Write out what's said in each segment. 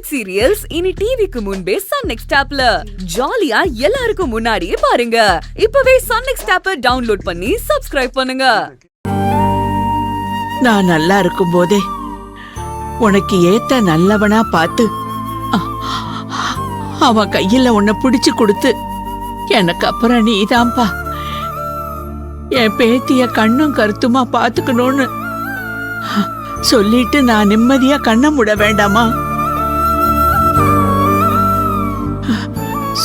Web serials இனி டிவிக்கு முன்பே சன் நெக்ஸ்ட் ஆப்ல ஜாலியா எல்லாருக்கும் முன்னாடியே பாருங்க. இப்பவே சன் நெக்ஸ்ட் ஆப்பை டவுன்லோட் பண்ணி சப்ஸ்கிரைப் பண்ணுங்க. நான் நல்லா இருக்கும் போதே உனக்கு ஏத்த நல்லவனா பார்த்து அவன் கையில உன்னை பிடிச்சு கொடுத்து எனக்கு அப்புறம் நீதான்பா என் பேத்திய கண்ணும் கருத்துமா பாத்துக்கணும்னு சொல்லிட்டு நான் நிம்மதியா கண்ண மூட வேண்டாமா?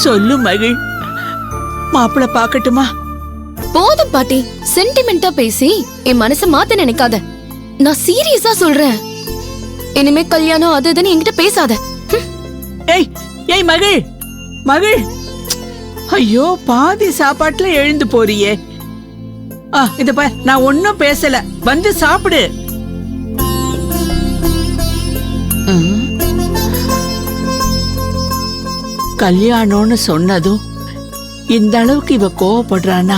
சொல்லு மகிழ், மாப்பிள்ள பாக்கட்டுமா? போதும் பாட்டி, சென்டிமெண்டா பேசி என் மனச மாத்த நினைக்காத. நான் சீரியஸா சொல்றேன். இனிமே கல்யாணம் அது இதுன்னு என்கிட்ட பேசாத. ஏய் ஏய் மகிழ், மகிழ், ஐயோ பாதி சாப்பாட்டுல எழுந்து போறியே. இத பார், நான் ஒன்னும் பேசல, வந்து சாப்பிடு. கல்யாணம்னு சொன்னதும் இந்த அளவுக்கு இவ கோவப்படுறானா?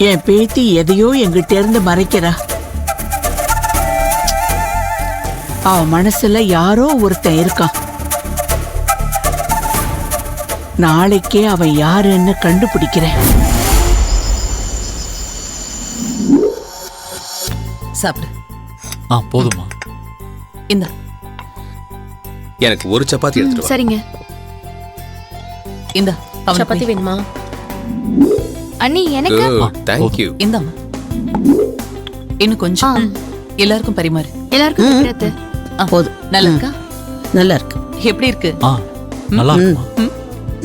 என் பேத்தி எதையோ எங்கிட்ட இருந்து மறைக்கிறா. அவ மனசுல யாரோ ஒருத்தன் இருக்கான். நாளைக்கே அவன் யாருன்னு கண்டுபிடிக்கிறேன். சாப்பிடு. போதுமா? இந்த எனக்கு ஒரு சப்பாத்தி எடுத்துட்டு வா. சரிங்க. இந்த சப்பாத்தி வேணுமா? அண்ணி எனக்கு. Thank you. இந்த இன்னும் கொஞ்சம் எல்லாருக்கும் பரிமாறு. எல்லாருக்கும் பரிமாறு. போதும். நல்லா இருக்கா? நல்லா இருக்கு. எப்படி இருக்கு? நல்லா இருக்குமா?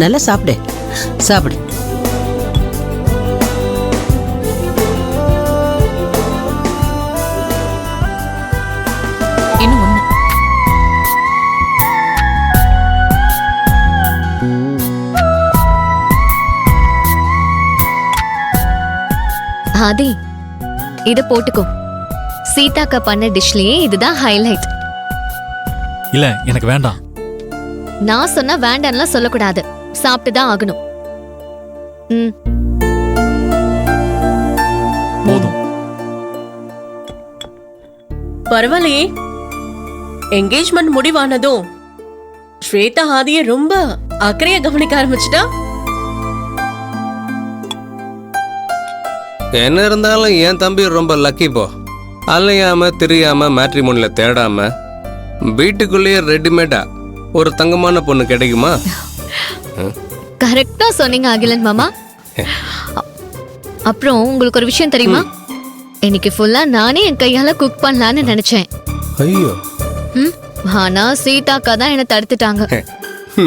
நல்லா சாப்பிடு, சாப்பிடு. இன்னும் ஒண்ணு. ஆதி, இத போட்டுக்கோ. சீதாக்கா பண்ண டிஷ்லயே இதுதான் ஹைலைட். இல்ல, எனக்கு வேண்டாம். நான் சொன்னா வேண்டாம்லாம் சொல்லக்கூடாது, சாப்பிட்டுதான் ஆகணும். போதும். பரவாயில்லையே, என்கேஜ்மெண்ட் முடிவானதும் ஸ்வேதா ஆதிய ரொம்ப அக்கறையா கவனிக்க ஆரம்பிச்சிட்டா. என்ன இருந்தாலும் என் தம்பி ரொம்ப லக்கி போ. அலையாம தெரியாம மேட்ரிமோனில தேடாம வீட்டுக்குள்ளேயே ரெடிமேடா ஒரு தங்கமான பொண்ணு கிடைக்குமா? கரெக்டா சொன்னீங்க அகிலன் மாமா. அப்புறம் உங்களுக்கு ஒரு விஷயம் தெரியுமா? இன்னைக்கு ஃபுல்லா நானே என் கையால குக் பண்ணலான்னு நினைச்சேன். ஐயோ, ஆனா சீதாக்கா தான் என்ன தடுத்துட்டாங்க.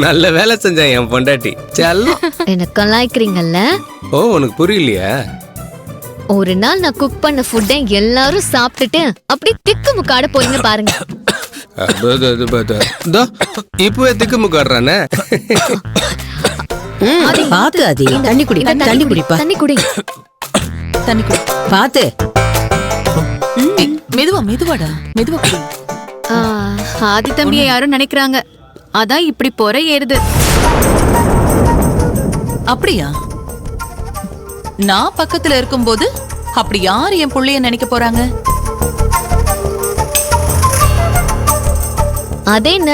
நல்ல வேலை செஞ்சேன் என் பொண்டாட்டி. என்ன கலாய்க்கிறீங்கல்ல? ஓ, உனக்கு புரியலையா? ஒரு நாள் நான் குக் பண்ண ஃபுட்டை எல்லாரும் சாப்பிட்டுட்டு அப்படி திக்கு முக்காட போறீங்க பாருங்க. இப்பவே திக்கு முக்காடுறானே. பாத்து ஆதி, தண்ணி குடி, தண்ணி குடிப்பா. தண்ணி குடி, தண்ணி குடி. பாத்து. மெதுவா மெதுவாடா, மெதுவா குடி. ஆதி தம்பியை யாரும் நினைக்கிறாங்க, அதான் இப்படி பொற ஏறுது. அப்படியா? நான் பக்கத்துல இருக்கும்போது அப்படி யாரு என் புள்ளைய நினைக்க போறாங்க? அதே என்ன,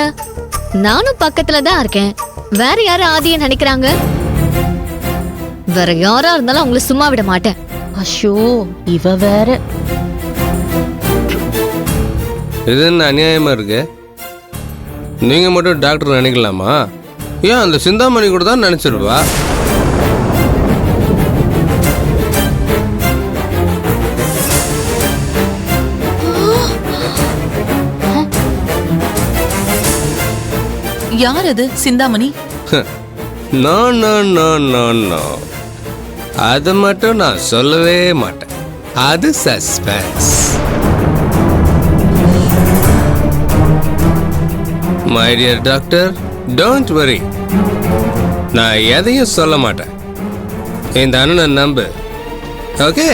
நானும் பக்கத்துல தான் இருக்கேன். வேற யாரும் ஆதிய நினைக்கிறாங்க? வேற யாரா இருந்தாலும் அவங்கள சும்மா விட மாட்டேன். அஷோ, இவ வேற. இது என்ன அநியாயமா இருக்கு? நீங்க மட்டும் டாக்டர் நினைக்கலாமா? ஏன் அந்த சிந்தாமணி கூட தான் நினைச்சிருவா. யார் அது Chintamani? No no no no no, அது மட்டும் நான் சொல்லவே மாட்டேன். அது suspense. My dear doctor, don't worry. நான் எதையும் சொல்ல மாட்டேன். இந்த அண்ணனை நம்பு, ஓகே?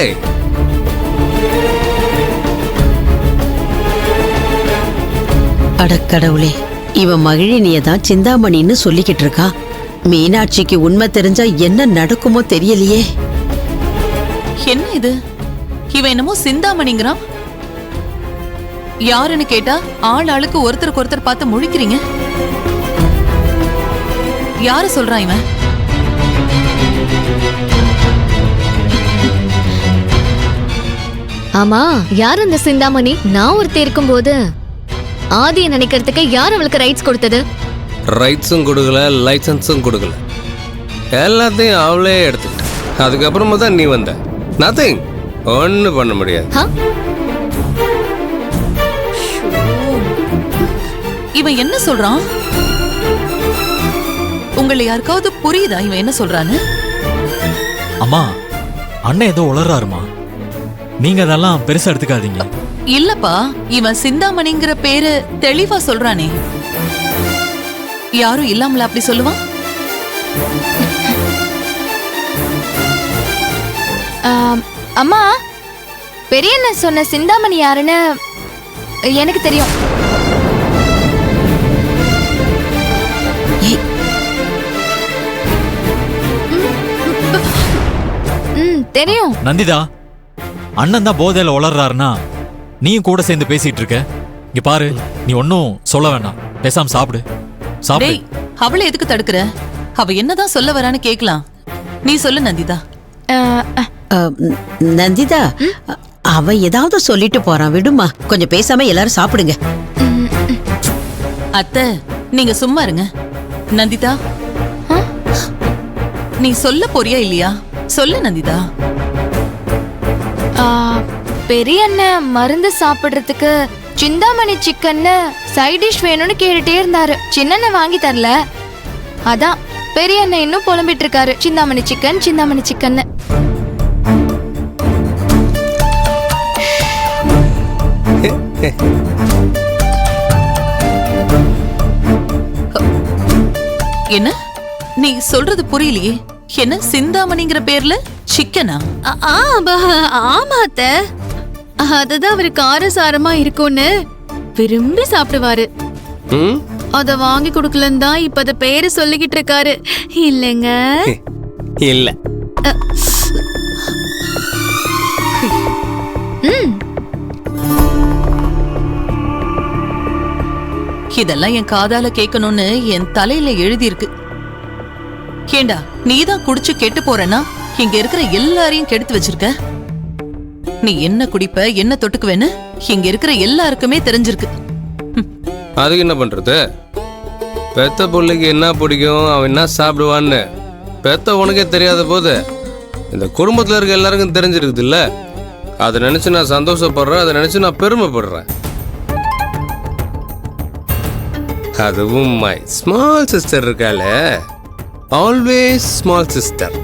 அடக்கடவுளே, இவன் மகிழினிய தான் சிந்தாமணின்னு சொல்லிக்கிட்டு இருக்கா. மீனாட்சிக்கு உண்மை தெரிஞ்சா என்ன நடக்குமோ தெரியலையே. என்ன இது? இவன் என்னமோ சிந்தாமணிங்கிறான். யாருன்னு கேட்டா ஆள் ஆளுக்கு ஒருத்தருக்கு ஒருத்தர் பார்த்து முழிக்கிறீங்க. யாரு சொல்றான் இவன்? ஆமா, யார் அந்த சிந்தாமணி? நான் ஒருத்தர் இருக்கும்போது ஆதியை நினைக்கிறதுக்கு யார் அவளுக்கு ரைட்ஸ் கொடுத்தது? ரைட்ஸும் கொடுக்கல, லைசன்ஸும் கொடுக்கல, எல்லாத்தையும் அவளே எடுத்துக்கிட்ட. அதுக்கப்புறமா தான் நீ வந்த. நத்திங், ஒன்றும் பண்ண முடியாது. ஹா? இவன் என்ன சொல்றான்? உங்களை யாருக்காவது புரியுதா இவன் என்ன சொல்றான்னு? அம்மா, அண்ணன் ஏதோ உளறாருமா. நீங்க அதெல்லாம் பெருசா எடுத்துக்காதீங்க. இல்லப்பா, இவன் சிந்தாமணிங்கிற பேரு தெளிவா சொல்றானே. யாரும் இல்லாமல அப்படி சொல்லுவான்? அம்மா, பெரியண்ண சொன்ன சிந்தாமணி யாருன்னு எனக்கு தெரியும். தெரியும். நந்திதா, அண்ணன் தான் போதையில உளறாருன்னா நீயும் கூட சேர்ந்து பேசிட்டு இருக்க. இங்க பாரு, நீ ஒன்னும் சொல்ல வேண்டாம், பேசாம சாப்பிடு. சாப்பிடு. டேய், அவளை எதுக்கு தடுக்கிற? அவ என்னதான் சொல்ல வரான்னு கேக்கலாம். நீ சொல்லு நந்திதா. நந்திதா, அவன் ஏதாவது சொல்லிட்டு போறான், விடுமா. கொஞ்சம் பேசாம எல்லாரும் சாப்பிடுங்க. அத்தை, நீங்க சும்மா இருங்க. நந்திதா, நீ சொல்ல போறியா இல்லையா? சொல்லு நந்திதா. பெரிய அண்ணன் மருந்து சாப்பிடுறதுக்கு சிந்தாமணி சிக்கன்னு சைட் டிஷ் வேணும்னு கேட்டுட்டே இருந்தாரு. சின்ன வாங்கி தரல. அதான் பெரிய அண்ணன் இன்னும் புலம்பிட்டு இருக்காரு, சிந்தாமணி சிக்கன் சிந்தாமணி சிக்கன்னு. என்ன நீ சொல்றது புரியலையே. என்ன சிந்தாமணிங்கிற பேர்ல சிக்கனா? ஆமா அத்த, அதுதான் அவரு காரசாரமா இருக்கும்னு விரும்பி சாப்பிடுவாரு. அத வாங்கி கொடுக்கலன்னு தான் இப்ப அத பேரு சொல்லிக்கிட்டு இருக்காரு இல்லைங்க? இல்ல. இதெல்லாம் என் காதால கேட்கணும்னு என் தலையில எழுதி இருக்கு. ஏண்டா, நீதான் குடிச்சு கெட்டு போறேன்னா இங்க இருக்கிற எல்லாரையும் கெடுத்து வச்சிருக்க. நீ என்ன குடிப்ப, என்ன தொட்டுக்குவேன்னு இங்க இருக்கிற எல்லாருக்குமே தெரிஞ்சிருக்கு. அதுக்கு என்ன பண்றது? பெத்த பிள்ளைக்கு என்ன பிடிக்கும், அவன் என்ன சாப்பிடுவான்னு பெத்த உனக்கே தெரியாத போது இந்த குடும்பத்துல இருக்க எல்லாருக்கும் தெரிஞ்சிருக்குது இல்ல. அதை நினைச்சு நான் சந்தோஷப்படுறேன், அதை நினைச்சு நான் பெருமைப்படுறேன். அதுவும் மை ஸ்மால் சிஸ்டர் இருக்காளே, ஆல்வேஸ் ஸ்மால் சிஸ்டர்.